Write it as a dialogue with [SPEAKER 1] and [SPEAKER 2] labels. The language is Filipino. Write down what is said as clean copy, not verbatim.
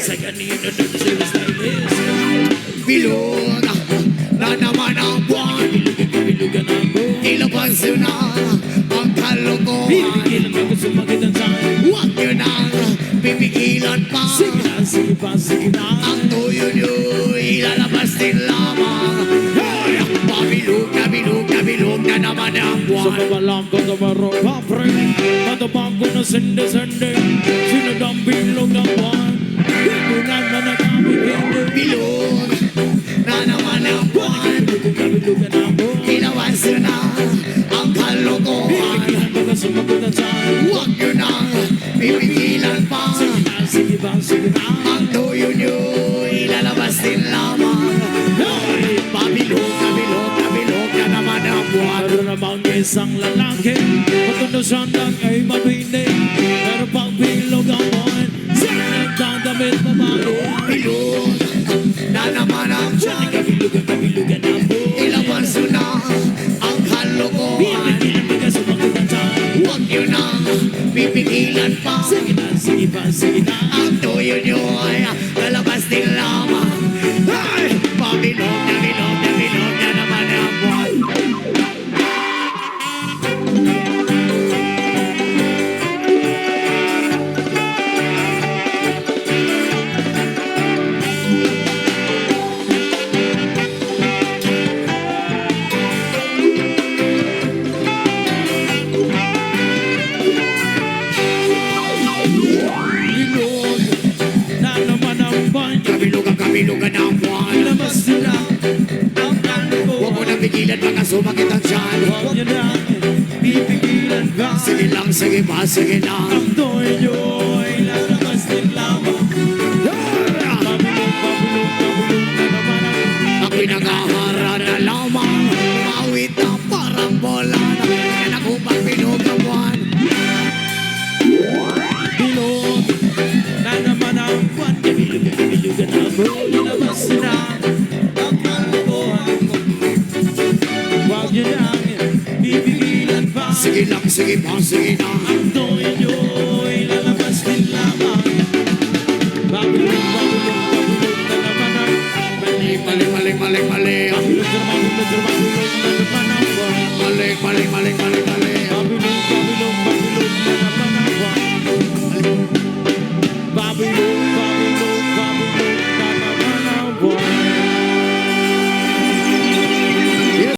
[SPEAKER 1] Sa kanina dun sila stylist.
[SPEAKER 2] Bilog na naman ang buwan.
[SPEAKER 1] Bilugan ako.
[SPEAKER 2] Ilabas yun na ang kalokohan.
[SPEAKER 1] Pipigilan mo gusto makita sa'yo.
[SPEAKER 2] Huwag nyo nang pipigilan pa.
[SPEAKER 1] Sige na, sige pa, sige na.
[SPEAKER 2] Ang tuyo nyo ilalabas din lamang. Hey! Pabilog na bilog na bilog na naman ang
[SPEAKER 1] Sa
[SPEAKER 2] buwan.
[SPEAKER 1] mabalang ko sa barok kapre. Matabang ko na sende-sende. Sinadang bilog ng buwan. Bilugan na nakamigindi.
[SPEAKER 2] Bilog na naman ang buwan.
[SPEAKER 1] Bilugan ako.
[SPEAKER 2] Ilabas yun na ang kalokohan.
[SPEAKER 1] Pipigilan mo gusto makita sa'yo.
[SPEAKER 2] Huwag nyo nang pipigilan pa.
[SPEAKER 1] Sige na, sige pa, sige na.
[SPEAKER 2] Ang tuyo nyo ilalabas din lamang. Hey! Pabilog na bilog na bilog na naman ang buwan.
[SPEAKER 1] Meron namang isang lalaki, matunusan lang ay mabindi. Pero pag bilog ang buwan, sila nagdadamit babae.
[SPEAKER 2] Bilog na naman ang buwan.
[SPEAKER 1] Kabilugan ang buwan.
[SPEAKER 2] Ilabas yun na ang kalokohan.
[SPEAKER 1] Pipigilan mo ka sumagutan sa'yo.
[SPEAKER 2] Huwag nyo nang pipigilan pa.
[SPEAKER 1] Sige na, sige pa, sige na.
[SPEAKER 2] Ang tuyo nyo ay lalabas din lamang. Hey! Pabilog na bilog na bilog na naman ang buwan.
[SPEAKER 1] Bilog na naman ang buwan.
[SPEAKER 2] Kabilugan ang buwan.
[SPEAKER 1] Ilabas nila ang kalbo.
[SPEAKER 2] Huwag mo na pigilan baka sumakit ang tiyan.
[SPEAKER 1] Huwag niyo na pipigilan ka.
[SPEAKER 2] Sige lang, sige pa, sige na.
[SPEAKER 1] Ang toy nyo ay lalabas din lamang. Pabulong na naman ang
[SPEAKER 2] Ako'y nagahara na lamang. Mawit na parang bola na. Yan ako pag pinugawan.
[SPEAKER 1] bilog na naman ang buwan. Kabilugan ako. Ilabas na ang kalokohan ko. Huwag niyo na pipigilan pa.
[SPEAKER 2] Sige lang, sige pa, sige na.
[SPEAKER 1] Ang toy nyo ay lalabas din lamang. Pabulong na naman ang
[SPEAKER 2] Mali, mali, mali, mali, mali.
[SPEAKER 1] Pabulong na naman ang buwan.
[SPEAKER 2] Mali, mali, mali,